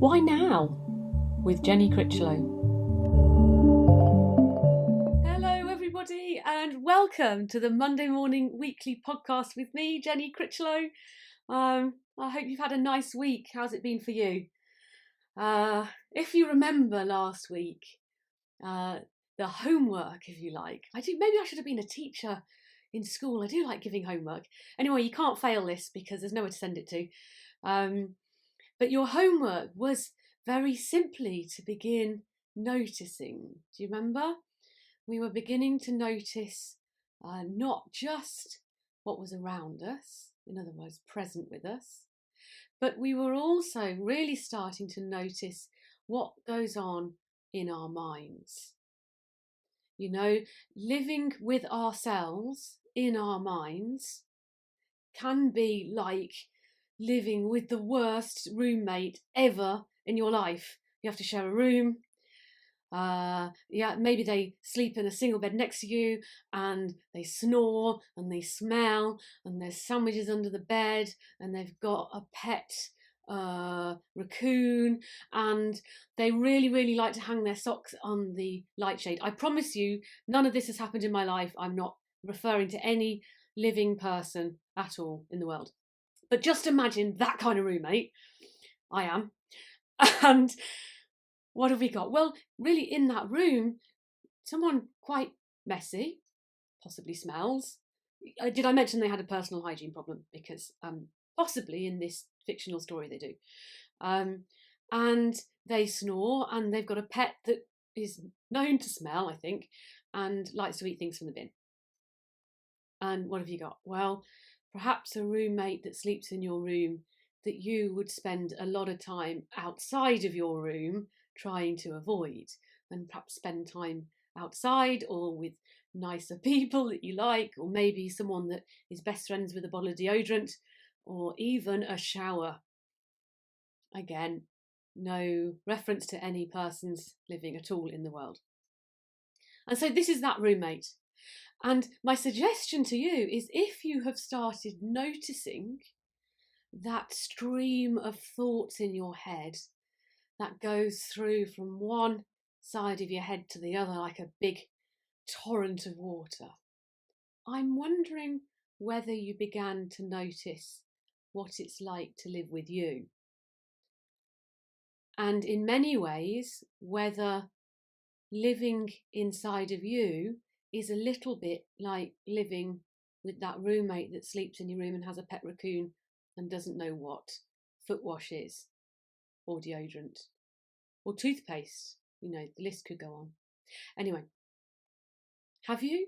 Why Now? With Jenny Critchlow. Hello everybody and welcome to the Monday Morning Weekly Podcast with me, Jenny Critchlow. I hope you've had a nice week. How's it been for you? If you remember last week, the homework, if you like. Maybe I should have been a teacher in school. I do like giving homework. Anyway, you can't fail this because there's nowhere to send it to. But your homework was very simply to begin noticing. Do you remember? We were beginning to notice not just what was around us, in other words, present with us, but we were also really starting to notice what goes on in our minds. You know, living with ourselves in our minds can be like living with the worst roommate ever in your life. You have to share a room. Maybe they sleep in a single bed next to you and they snore and they smell and there's sandwiches under the bed and they've got a pet raccoon and they really like to hang their socks on the light shade. I promise you, none of this has happened in my life. I'm not referring to any living person at all in the world. But just imagine that kind of roommate. I am. And what have we got? Well, really in that room, someone quite messy, possibly smells. Did I mention they had a personal hygiene problem? Because possibly in this fictional story they do. And they snore and they've got a pet that is known to smell, I think, and likes to eat things from the bin. And what have you got? Well, perhaps a roommate that sleeps in your room that you would spend a lot of time outside of your room trying to avoid, and perhaps spend time outside or with nicer people that you like, or maybe someone that is best friends with a bottle of deodorant, or even a shower. Again, no reference to any persons living at all in the world. And so this is that roommate. And my suggestion to you is, if you have started noticing that stream of thoughts in your head that goes through from one side of your head to the other like a big torrent of water, I'm wondering whether you began to notice what it's like to live with you. And in many ways, whether living inside of you is a little bit like living with that roommate that sleeps in your room and has a pet raccoon and doesn't know what foot wash is, or deodorant, or toothpaste. You know, the list could go on. Anyway, have you?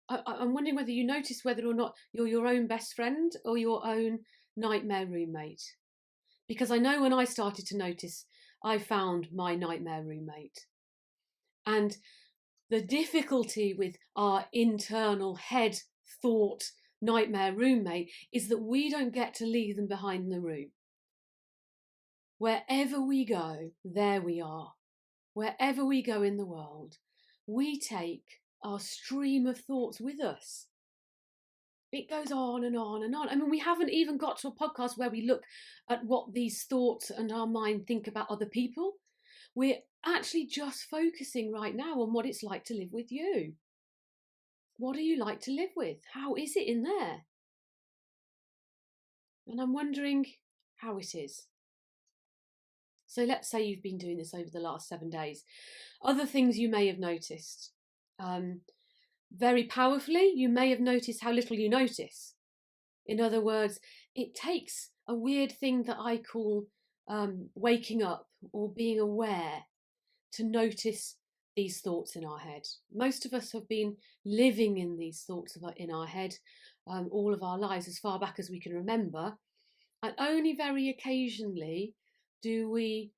I'm wondering whether you notice whether or not you're your own best friend or your own nightmare roommate. Because I know when I started to notice, I found my nightmare roommate. And the difficulty with our internal head thought nightmare roommate is that we don't get to leave them behind in the room. Wherever we go, there we are. Wherever we go in the world, we take our stream of thoughts with us. It goes on and on and on. I mean, we haven't even got to a podcast where we look at what these thoughts and our mind think about other people. We're actually just focusing right now on what it's like to live with you. What do you like to live with? How is it in there? And I'm wondering how it is. So let's say you've been doing this over the last 7 days. Other things you may have noticed. Very powerfully, you may have noticed how little you notice. In other words, it takes a weird thing that I call waking up or being aware to notice these thoughts in our head. Most of us have been living in these thoughts in our head all of our lives, as far back as we can remember. And only very occasionally do we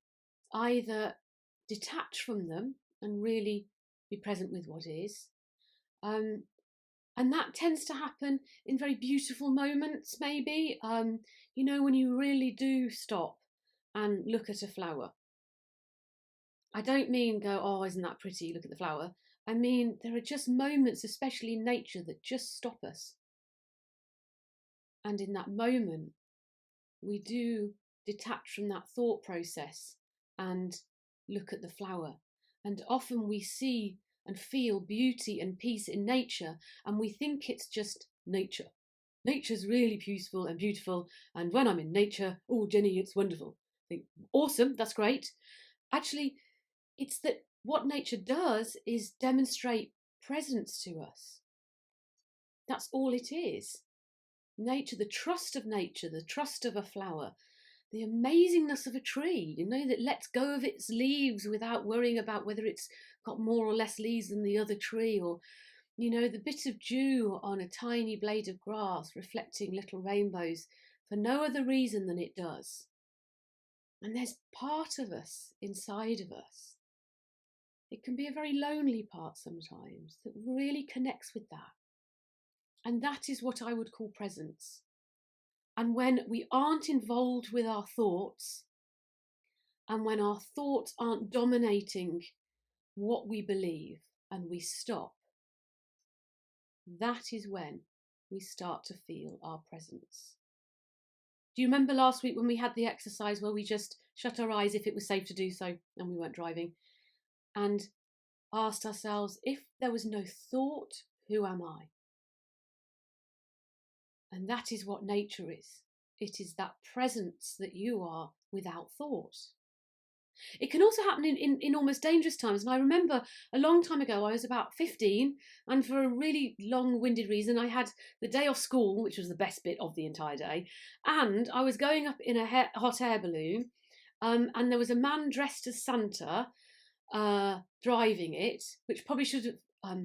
either detach from them and really be present with what is. And that tends to happen in very beautiful moments, maybe. You know, when you really do stop and look at a flower. I don't mean go, oh, isn't that pretty? Look at the flower. I mean, there are just moments, especially in nature, that just stop us. And in that moment, we do detach from that thought process and look at the flower. And often we see and feel beauty and peace in nature, and we think it's just nature. Nature's really beautiful and beautiful, and when I'm in nature, oh, Jenny, it's wonderful. I think, awesome, that's great. Actually, it's that what nature does is demonstrate presence to us. That's all it is. Nature, the trust of nature, the trust of a flower, the amazingness of a tree, that lets go of its leaves without worrying about whether it's got more or less leaves than the other tree, or, the bit of dew on a tiny blade of grass reflecting little rainbows for no other reason than it does. And there's part of us inside of us. It can be a very lonely part sometimes that really connects with that. And that is what I would call presence. And when we aren't involved with our thoughts, and when our thoughts aren't dominating what we believe, and we stop, that is when we start to feel our presence. Do you remember last week when we had the exercise where we just shut our eyes if it was safe to do so and we weren't driving, and asked ourselves, if there was no thought, who am I? And that is what nature is. It is that presence that you are without thought. It can also happen in almost dangerous times. And I remember a long time ago, I was about 15, and for a really long-winded reason, I had the day off school, which was the best bit of the entire day, and I was going up in a hot air balloon, and there was a man dressed as Santa driving it, which probably should have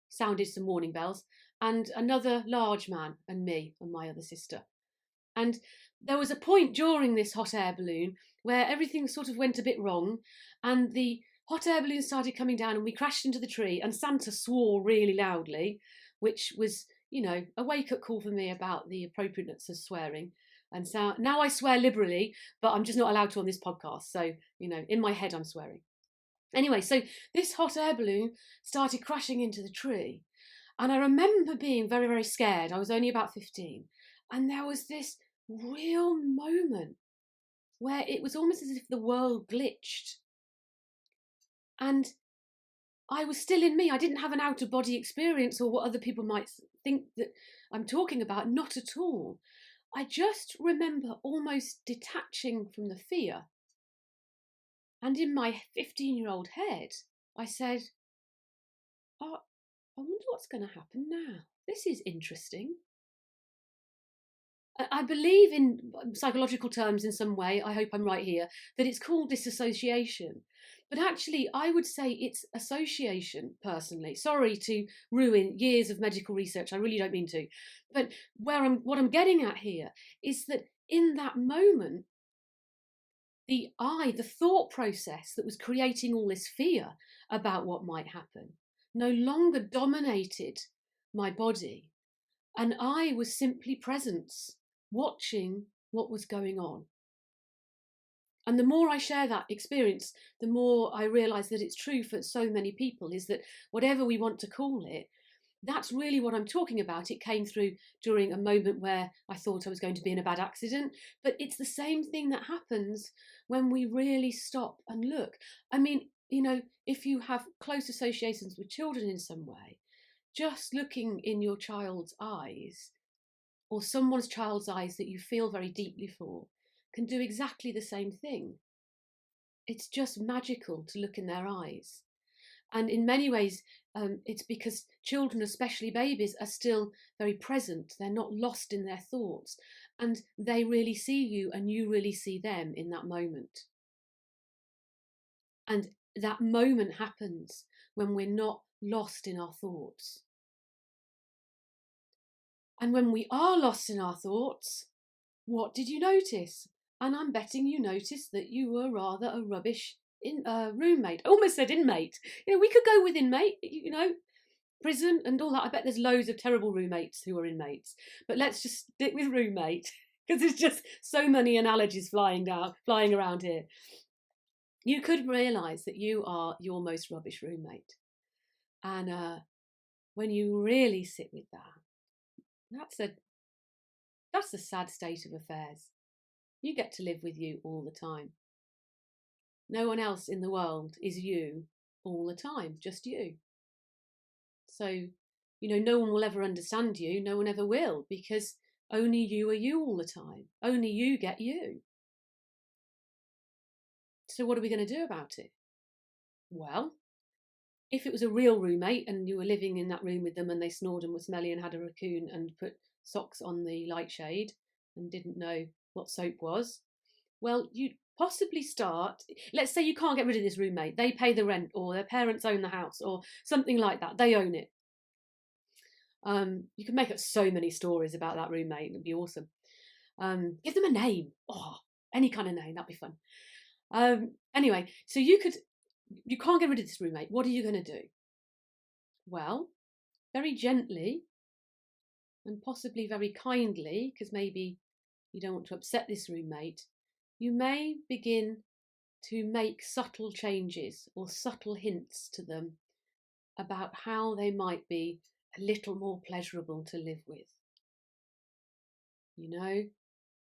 sounded some warning bells, and another large man, and me and my other sister. And there was a point during this hot air balloon where everything sort of went a bit wrong, and the hot air balloon started coming down, and we crashed into the tree, and Santa swore really loudly, which was, a wake-up call for me about the appropriateness of swearing. And so now I swear liberally, but I'm just not allowed to on this podcast. So, in my head I'm swearing. Anyway, so this hot air balloon started crashing into the tree. And I remember being very, very scared. I was only about 15. And there was this real moment where it was almost as if the world glitched. And I was still in me. I didn't have an out-of-body experience or what other people might think that I'm talking about. Not at all. I just remember almost detaching from the fear. And in my 15-year-old head, I said, oh, I wonder what's going to happen now. This is interesting. I believe in psychological terms in some way, I hope I'm right here, that it's called disassociation. But actually, I would say it's association, personally. Sorry to ruin years of medical research, I really don't mean to. But what I'm getting at here is that in that moment, the thought process that was creating all this fear about what might happen, no longer dominated my body. And I was simply presence, watching what was going on. And the more I share that experience, the more I realise that it's true for so many people, is that whatever we want to call it, that's really what I'm talking about. It came through during a moment where I thought I was going to be in a bad accident, but it's the same thing that happens when we really stop and look. I mean, if you have close associations with children in some way, just looking in your child's eyes, or someone's child's eyes that you feel very deeply for, can do exactly the same thing. It's just magical to look in their eyes. And in many ways, it's because children, especially babies, are still very present. They're not lost in their thoughts. And they really see you and you really see them in that moment. And that moment happens when we're not lost in our thoughts. And when we are lost in our thoughts, what did you notice? And I'm betting you noticed that you were rather a rubbish roommate. I almost said inmate. We could go with inmate, prison and all that. I bet there's loads of terrible roommates who are inmates. But let's just stick with roommate, because there's just so many analogies flying around here. You could realise that you are your most rubbish roommate. And when you really sit with that, that's a sad state of affairs. You get to live with you all the time. No one else in the world is you all the time, just you. So, no one will ever understand you. No one ever will, because only you are you all the time. Only you get you. So what are we going to do about it? Well, if it was a real roommate and you were living in that room with them and they snored and were smelly and had a raccoon and put socks on the light shade and didn't know what soap was, well, you'd possibly start. Let's say you can't get rid of this roommate. They pay the rent, or their parents own the house, or something like that. They own it. You can make up so many stories about that roommate. It'd be awesome. Give them a name. Oh, any kind of name. That'd be fun. Anyway, so you can't get rid of this roommate. What are you going to do? Well, very gently and possibly very kindly, because maybe you don't want to upset this roommate, you may begin to make subtle changes or subtle hints to them about how they might be a little more pleasurable to live with.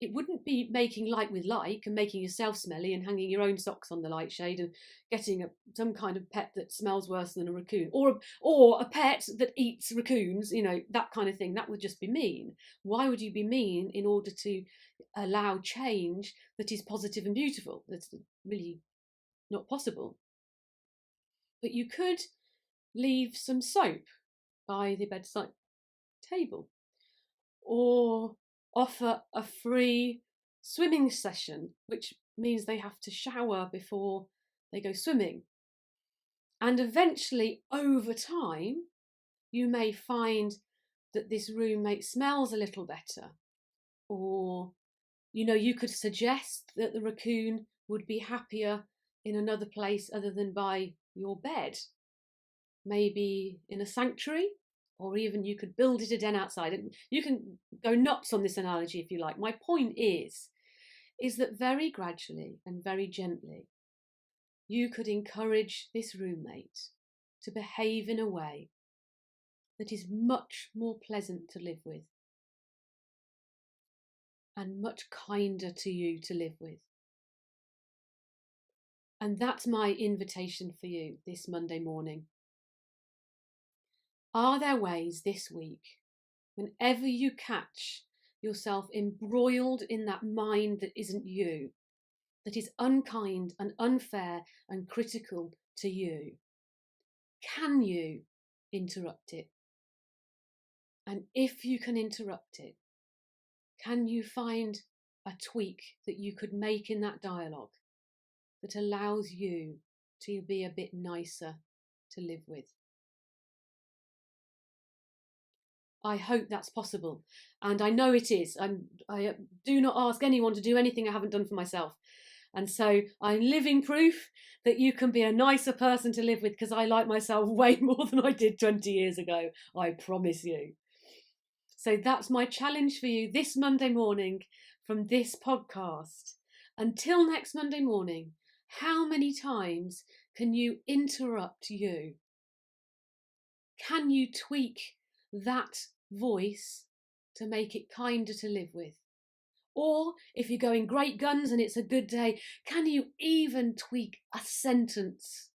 It wouldn't be making like with like and making yourself smelly and hanging your own socks on the light shade and getting some kind of pet that smells worse than a raccoon, or a pet that eats raccoons, that kind of thing. That would just be mean. Why would you be mean in order to allow change that is positive and beautiful? That's really not possible. But you could leave some soap by the bedside table, or offer a free swimming session, which means they have to shower before they go swimming. And eventually, over time, you may find that this roommate smells a little better. Or, you could suggest that the raccoon would be happier in another place other than by your bed. Maybe in a sanctuary, or even you could build it a den outside. You can go nuts on this analogy if you like. My point is that very gradually and very gently, you could encourage this roommate to behave in a way that is much more pleasant to live with and much kinder to you to live with. And that's my invitation for you this Monday morning. Are there ways this week, whenever you catch yourself embroiled in that mind that isn't you, that is unkind and unfair and critical to you, can you interrupt it? And if you can interrupt it, can you find a tweak that you could make in that dialogue that allows you to be a bit nicer to live with? I hope that's possible. And I know it is. I do not ask anyone to do anything I haven't done for myself. And so I'm living proof that you can be a nicer person to live with, because I like myself way more than I did 20 years ago. I promise you. So that's my challenge for you this Monday morning from this podcast. Until next Monday morning, how many times can you interrupt you? Can you tweak that voice to make it kinder to live with? Or if you're going great guns and it's a good day, can you even tweak a sentence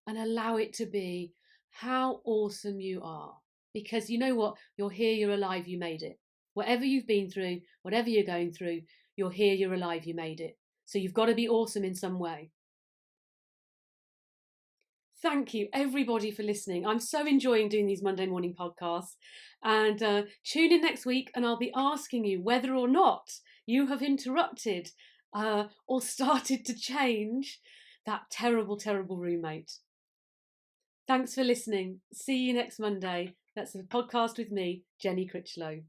and allow it to be how awesome you are? Because you know what? You're here, you're alive, you made it. Whatever you've been through, whatever you're going through, you're here, you're alive, you made it. So you've got to be awesome in some way. Thank you, everybody, for listening. I'm so enjoying doing these Monday morning podcasts. And tune in next week, and I'll be asking you whether or not you have interrupted or started to change that terrible, terrible roommate. Thanks for listening. See you next Monday. That's a podcast with me, Jenny Critchlow.